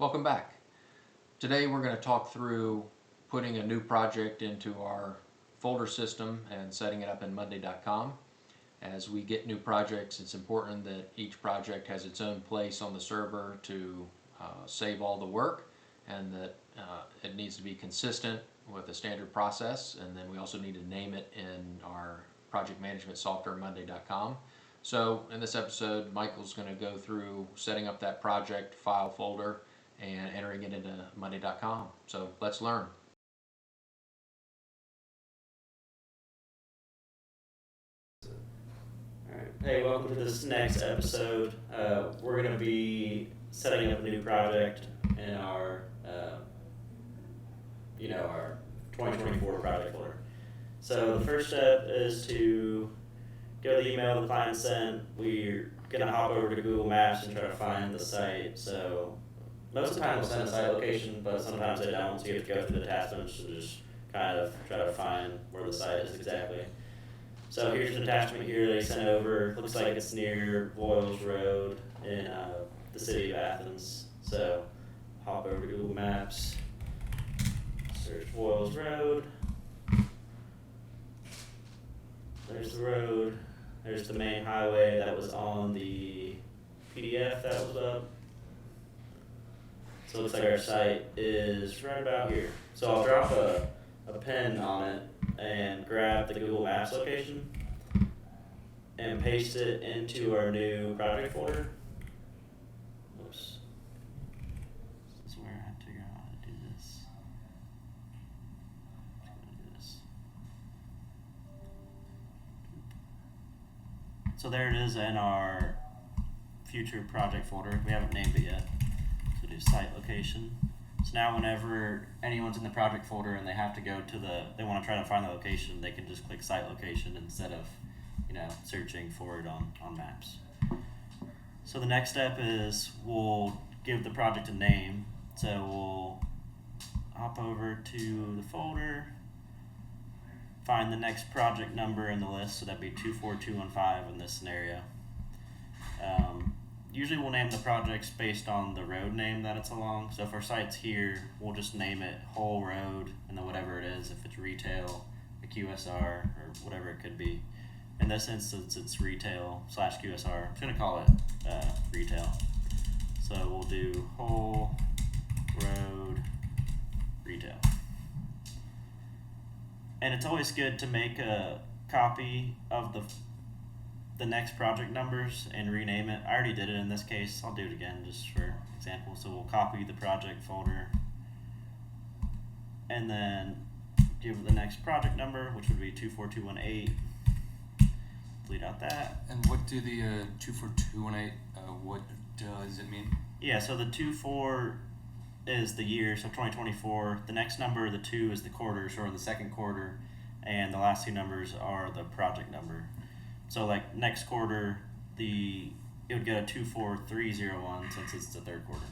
Welcome back. Today we're going to talk through putting a new project into our folder system and setting it up in Monday.com. As we get new projects, it's important that each project has its own place on the server to save all the work, and that it needs to be consistent with a standard process. And then we also need to name it in our project management software, Monday.com. So in this episode, Michael's going to go through setting up that project file folder and entering it into Monday.com. So let's learn. Alright. Hey, welcome to this next episode. We're going to be setting up a new project in our 2024 project folder. So the first step is to go to the email the client sent. We're going to hop over to Google Maps and try to find the site. So most of the time they'll send a site location, but sometimes they don't, so you have to go through the attachments and just kind of try to find where the site is exactly. So here's an attachment here they sent over. Looks like it's near Boyles Road in the city of Athens. So hop over to Google Maps, search Boyles Road. There's the road. There's the main highway that was on the PDF that was up. So it looks like our site is right about here. So I'll drop a pin on it and grab the Google Maps location and paste it into our new project folder. Whoops. This is where I have to figure out how to do this. I'm just gonna do this. So there it is in our future project folder. We haven't named it yet. So do site location. So now whenever anyone's in the project folder and they have to go to they want to try to find the location, they can just click site location instead of, searching for it on maps. So the next step is we'll give the project a name. So we'll hop over to the folder, find the next project number in the list, so that'd be 24215 in this scenario. Usually we'll name the projects based on the road name that it's along. So if our site's here, we'll just name it whole road and then whatever it is, if it's retail, a QSR, or whatever it could be. In this instance, it's retail/QSR. I'm just gonna call it retail. So we'll do whole road retail. And it's always good to make a copy of the next project numbers and rename it. I already did it in this case. I'll do it again just for example. So we'll copy the project folder and then give it the next project number, which would be 24218. Delete out that. And what do the 24218, what does it mean? Yeah, so the 24 is the year, so 2024. The next number, the 2, is the quarter, so the second quarter, and the last two numbers are the project number. So like next quarter, it would get a 24301 since it's the third quarter.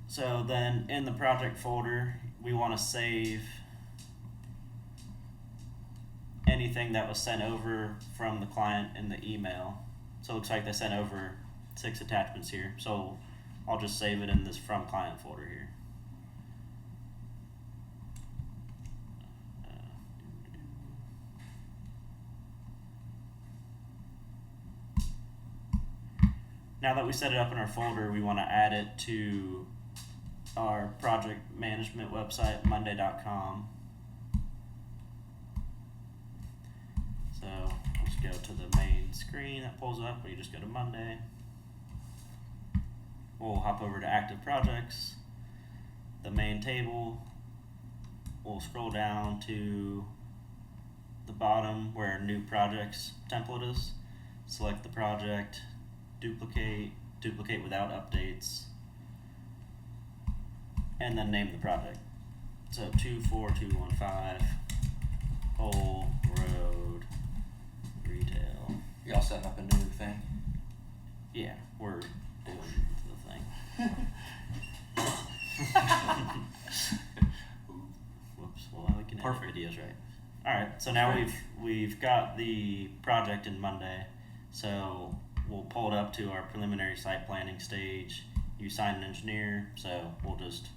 So then in the project folder, we want to save anything that was sent over from the client in the email. So it looks like they sent over 6 attachments here. So I'll just save it in this from client folder here. Now that we set it up in our folder, we want to add it to our project management website, Monday.com. So I'll just go to the main screen that pulls up when you just go to Monday. We'll hop over to active projects, the main table. We'll scroll down to the bottom where new projects template is. Select the project, duplicate without updates, and then name the project. So 24215 whole road retail. Y'all setting up a new thing? Yeah, we're doing the thing. Whoops. Well, we can edit videos, right? All right. So now we've got the project in Monday. So we'll pull it up to our preliminary site planning stage. You assign an engineer, so we'll just,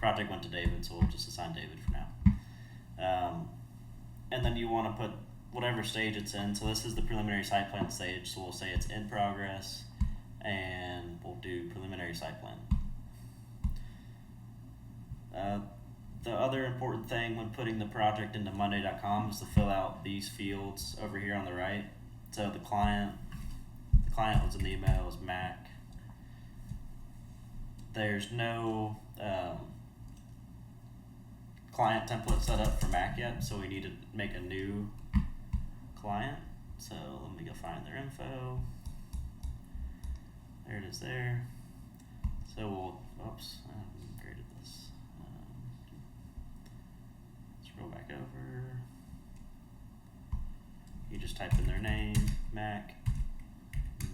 project went to David, so we'll just assign David for now. And then you want to put whatever stage it's in. So this is the preliminary site plan stage, so we'll say it's in progress, and we'll do preliminary site plan. The other important thing when putting the project into Monday.com is to fill out these fields over here on the right. So the client was in the email is Mac. There's no client template set up for Mac yet, so we need to make a new client. So let me go find their info. There it is there. So we'll, oops, I haven't created this. Scroll back over. You just type in their name, Mac,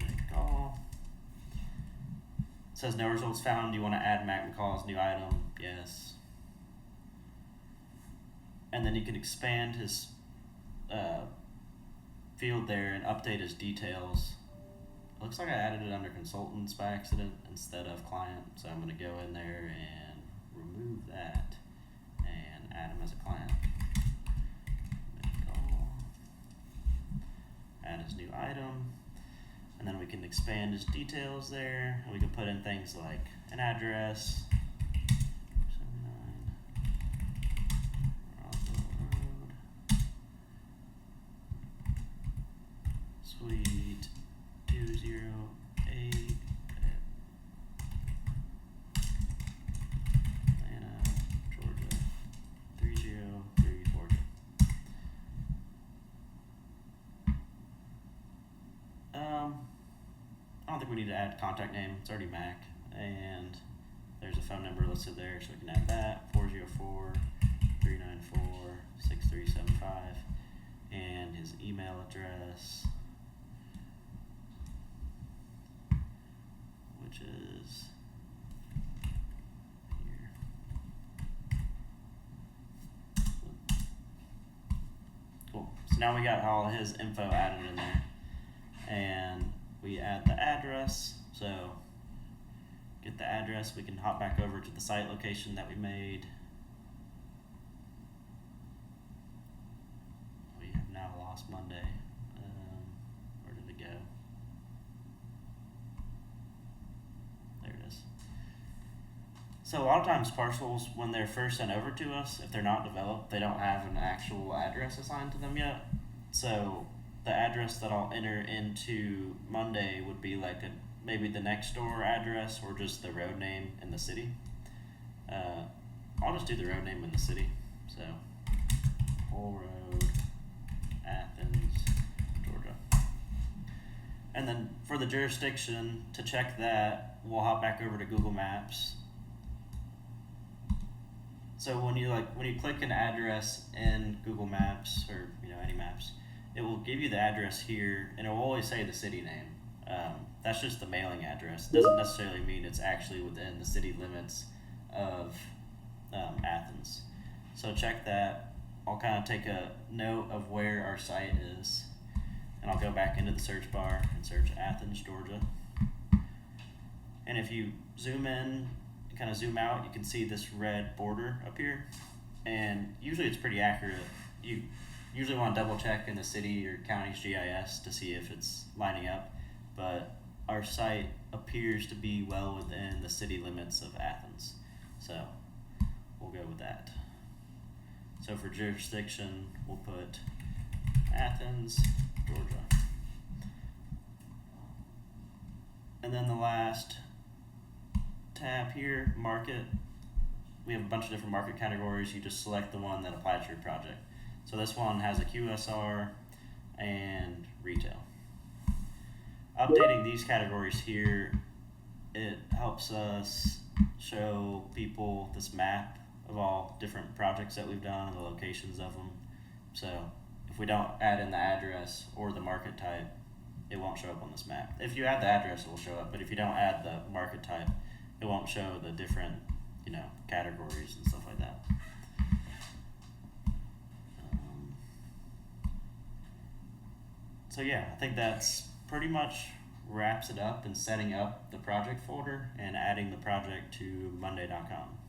make call. It says no results found. You want to add Mac McCall's new item? Yes. And then you can expand his field there and update his details. Looks like I added it under consultants by accident instead of client, so I'm going to go in there and remove that and add him as a client. Add his new item, and then we can expand his details there, and we can put in things like an address, 79 Roswell Road, Suite 208, Atlanta, Georgia 30340. I don't think we need to add contact name. It's already Mac, and there's a phone number listed there, so we can add that 404-394-6375, and his email address, which is here. Cool. So now we got all his info added in there, and we add the address. So get the address, we can hop back over to the site location that we made. We have now lost Monday. Where did it go? There it is. So a lot of times parcels, when they're first sent over to us, if they're not developed, they don't have an actual address assigned to them yet. So the address that I'll enter into Monday would be like maybe the next door address or just the road name in the city. I'll just do the road name in the city. So, Whole Road, Athens, Georgia. And then for the jurisdiction, to check that, we'll hop back over to Google Maps. So when you click an address in Google Maps or any maps, it will give you the address here, and it will always say the city name. That's just the mailing address. It doesn't necessarily mean it's actually within the city limits of Athens. So check that. I'll kind of take a note of where our site is, and I'll go back into the search bar and search Athens, Georgia. And if you zoom in and kind of zoom out, you can see this red border up here, and usually it's pretty accurate. You usually want to double check in the city or county's GIS to see if it's lining up, but our site appears to be well within the city limits of Athens, so we'll go with that. So for jurisdiction, we'll put Athens, Georgia. And then the last tab here, market. We have a bunch of different market categories. You just select the one that applies to your project. So this one has a QSR and retail. Updating these categories here, it helps us show people this map of all different projects that we've done and the locations of them. So if we don't add in the address or the market type, it won't show up on this map. If you add the address, it will show up, but if you don't add the market type, it won't show the different categories and stuff like that. So yeah, I think that's pretty much wraps it up in setting up the project folder and adding the project to monday.com.